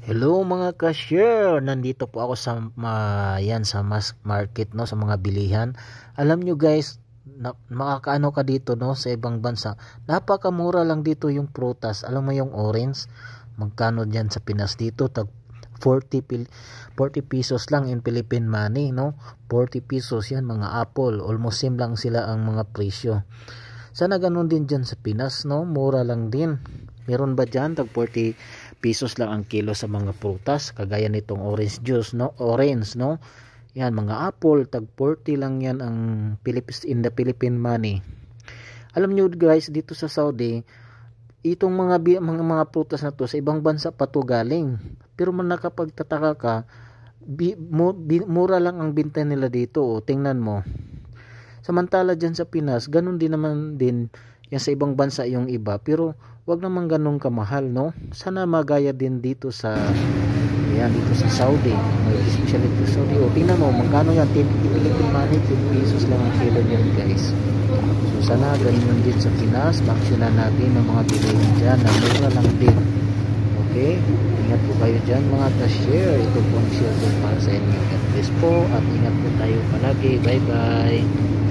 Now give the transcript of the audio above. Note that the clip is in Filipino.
Hello mga cashier, nandito po ako sa yan sa mass market no, sa mga bilihan. Alam nyo guys, makakaano ka dito no sa ibang bansa. Napakamura lang dito yung prutas. Alam mo yung orange, magkano diyan sa Pinas dito? Tag 40 pesos lang in Philippine money no. 40 pesos yan mga apple. Almost same lang sila ang mga presyo. Sana ganun din diyan sa Pinas no, mura lang din. Meron ba dyan tag 40 pesos lang ang kilo sa mga prutas kagaya nitong orange juice no, orange no, yan mga apple tag 40 lang yan ang Philippines in the Philippine money. Alam nyo guys, dito sa Saudi itong mga prutas na to sa ibang bansa pa to galing, pero man nakapagtataka ka, mura lang ang binta nila dito. Tingnan mo, samantala dyan sa Pinas ganun din naman din yan sa ibang bansa yung iba, pero wag naman ganun kamahal no. Sana magaya din dito sa dito sa Saudi, especially dito sa Saudi. Tingnan mo magkano yan, Philippine money 10 pesos lang ang kilo yan guys. So sana ganun din sa Pinas, maksyonan natin ang mga bilihin dyan na mura lang din. Okay, ingat po kayo dyan mga cashier. Ito po ang share ko para sa inyo. God bless po at ingat po tayo palagi. Bye bye.